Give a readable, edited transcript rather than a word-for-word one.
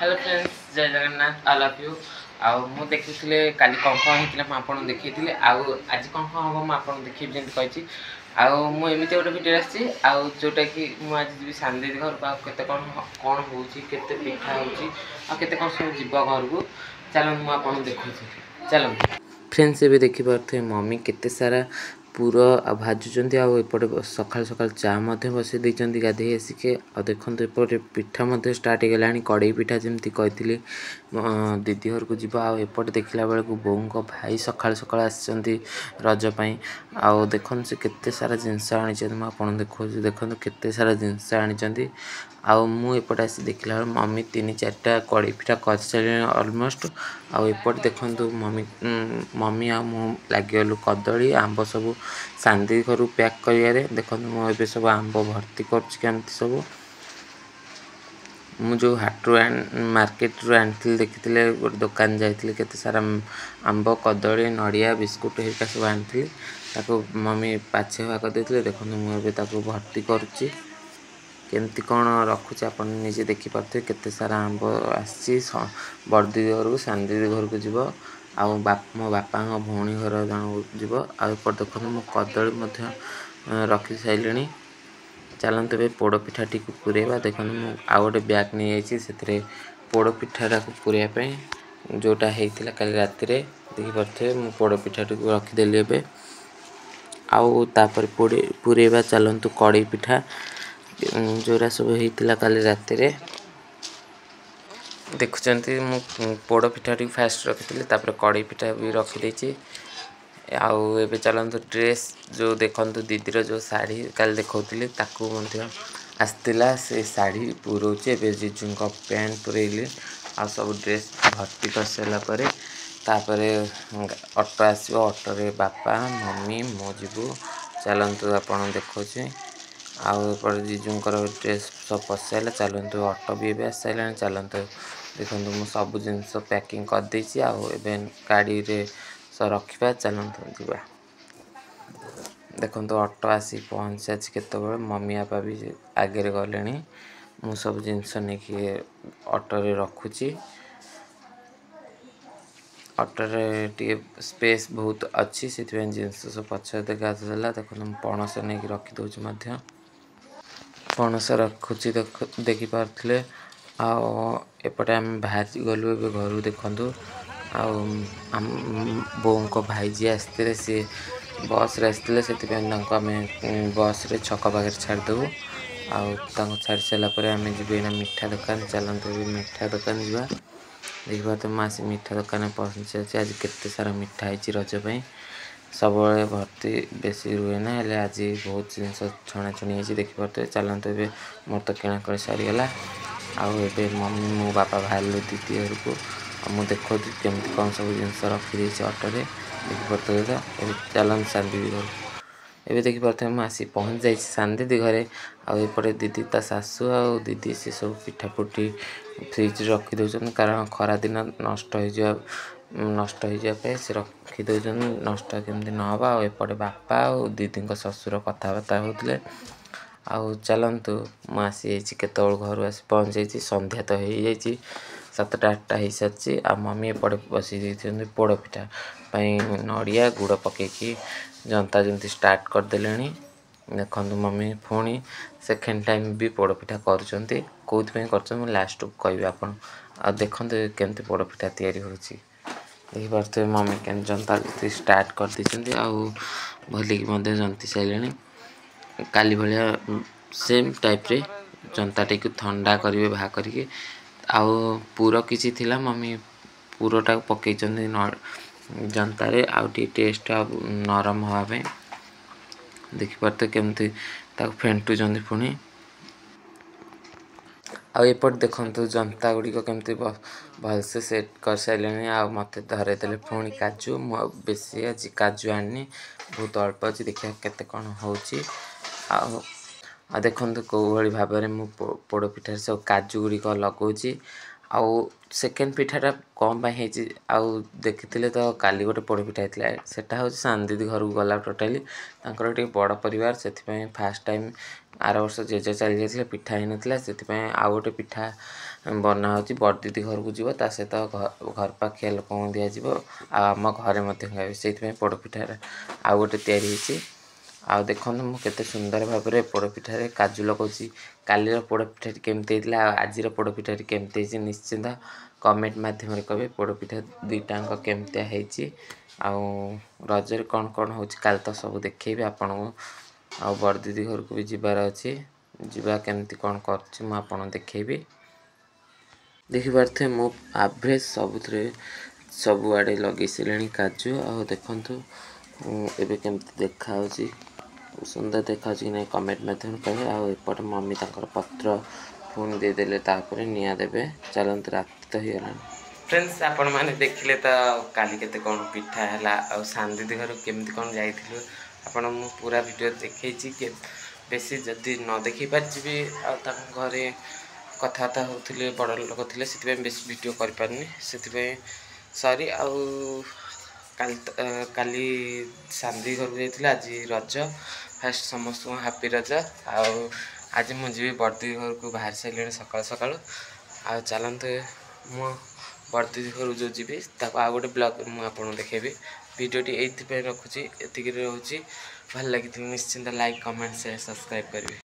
Hello friends जय Jagannath I love you आउ मु देखिले काली कौन होता मुझे आपको देखी आउ आज कौन हम मुझे देखी जमी कही आउ मुझे गोटे भिडियो जोटा कि मुझे जी सानी घर को केते कौन कौन हो पिठा होते कौन सब जीव घर को चलो मुझे देखा चलो फ्रेंड्स ये देखिपे मम्मी केते सारा पुर आ भाजुंट आपटे सका सका चा बसई देती गाधे आसिक आ देखते एपटे पिठा स्टार्ट हो गला कड़े पिठा जमी कही दीदी घर को जीव आपटे देखला बेलू बो भाई सका सका रजपाई आउ देखते से केते सारा जिनस आनी मुझे देखो देखो केते सारा जिनस आनी आउ मुझे आसी देखला मम्मी 3-4टा कड़े पिठा कर सारे अलमोस्ट आउपटे देखो मम्मी मम्मी आ लगिगलु कदली आंब सब सानी घर पैक कर देखो मुझे सब आंब भर्ती कर सब मुझे हाटू मार्केट रू आनी देखी गोटे दुकान जाइए केते सारा आंब कदली नड़िया बिस्कुट हेरिका सब आनी मम्मी पाछे भाग देते देखो मुझे भर्ती करुच्ची केमती कौन रखुचे आप निजे देखिपे केते सारा आंब आसी बड़ दीदी घर को सानी दीदी घर को जीव मो बापा भौणी घर जन जीव आपर देखो मो कदली रखी सारे चलते ए पोड़पिठा टी पूरेबा देखो मुझे आउ गोटे ब्याग नहीं जाइए पोड़पिठा को पूरेपे जोटा होता कल राति देखिपे मुझे पोड़पिठा टी रखीदेली ए आउे पूरेबा चलतु कड़े पिठा जोरा सब होता कल राति देखुं मु पोड़ पिठा टी फास्ट रखी कड़े पिठा भी रखीदे आउ चलतु ड्रेस जो देखु दीदीर जो शाढ़ी कल देखी आसला से शाढ़ी पुरोचे जीजू पैंट पुरेली आ सब ड्रेस भर्ती कर सारापर ऑटो आसो ऑटो रे बापा मम्मी मो जीवु चलतु आप देखुचे आउे जीजूर ड्रेस सब पसाइला चलतु ऑटो भी आस सारा चलतु देखो मुझे सब जिनस पैकिंग करदे गाड़ी रे रखा चलतु जीवा देखो ऑटो आसी पहुँचा केत मम्मी बापा भी आगे गले मु सब जिनस नहीं ऑटो रे रखुची ऑटो रे टी स्पेस बहुत अच्छी से जिनस सब पछे देखा देखो पणस नहीं रखीदे पणस रखुची देखिपे आपटे आम बाहर गलु घर देखु बो भाई जी आसते सी बस रे आसते से आम बस रे छक पाखे छाड़देबू आउ छाड़ सारापर आम जी मिठा दुकान चलते मिठा दुकान जावा देखिए तो मुझे मिठा दुकान पहुँचे आज केते सारा मिठा है रजपाई सब भर्ती बेसी रुए ना आज बहुत जिन छणाछुणी हो देखिपे चलते ए मोर तो किणाक सारीगला आए मम्मी मो बापा बाहर दीदी घर को मुझे देखो केमती कौन सब जिन रखीदे ऑटो रे देखिपे तो चलते सानी दीदी घर एवं देखिपे मुझे आसी पहुँच जाइए सानी दीदी घरे आउे दीदी ता सासू आ दीदी से सब पिठा पुटी फ्रिज रखीदे कारण खरा दिन नष्ट हो जाए से रखीदे नष्ट केमती नहबा आउे बापा आ दीदी ससुर कथबार्ता होते चलतु मुझे केत घर आसी पहुँच जाइए संध्या तो हो जाइए 7-8टा हो सारी आ मम्मी एपटे बसई देते पोड़ पिठा नड़िया गुड़ पकईकि जनता जमी स्टार्ट करदे देखो मम्मी पुणी सेकेंड टाइम भी पोड़ पिठा कर लास्ट को कह आप देखते केमती पोड़ पिठा तैयारी होची देखिपे मम्मी के जनता स्टार्ट कर देते भलिक जंती सारे काली भाया सेम टाइप रे जनता टी ठंडा करेंगे बाहा करके पुर किसी थिला मम्मी पुरटा पकई जनतारे टेस्ट नरम हाँपाई देखिपे केमती फेंटुंट पुणी आउट देखु जनता गुड़िक केमती भलसे सेट कर सारे मत धरेदेले पुणी काजू बेसी आज काजू आनी बहुत अल्प अच्छी देखा केते कौन हो देखो कौ भाई भाव में पोड़ पिठार सब काजू गुड़िक लगौची सेकेंड पिठाटा कम देखी तो काली गोटे पोड़ पिठा होता है हूँ सानी दीदी घर को गला टोटाली बड़ परिवार से फास्ट टाइम आर वर्ष जेजे चली जाइए पिठा ही नाला से आउ गोटे पिठा बना हो बड़ दीदी घर को जीव ता सहित घर पाखिया लोक दिज्व आम घरे खाए से पोड़पिठार आउ गोटे तैयारी आउ देखो मुझे सुंदर भाव में पोड़पिठार काजू लगौची कालीर पोड़पिठाटी केमती आज पोड़पिठाटी केमती निश्चिंत कमेंट मध्यम कहे पोड़पिठा दुईटाक केमतिया आउ रजरे कौन कौन हो काल तो सब देखी आपण आउ बड़ दीदी घर को भी जीवार अच्छी जीवा केमती कौन कर देखेबी देखिपे मो एवरेज सबुआड़े लगे सारे काजू आ देखु एबे केमती देखा सुंदर देखा कि नहीं कमेंट मध्यम कहे आउट मम्मी तक पत्र पुणी देदेले निआ देवे चलते रात तो हो गला फ्रेंड्स आपण मैंने देखिले तो काली केते कौन पिठा है आ सान दीदी घर केमती कौन जाइलु आपण मु पूरा वीडियो देखी कि बेसी जदि न देखी पारि घरे कथबार्ता होते बड़ लोक थे से बेस वीडियो करें से सॉरी काली सांदी घर को जाइए आज रज फास्ट समस्त हैप्पी रज आज मुझे बड़दी घर को बाहर सारे सकाल सकाल आ चलते मु बड़दी घर जो जी आ गोटे ब्लॉग मुझे देखेबी वीडियोटी ये रखुची एतिक रोचे भल लगी निश्चिंत लाइक कमेंट शेयर सब्सक्राइब करेंगे।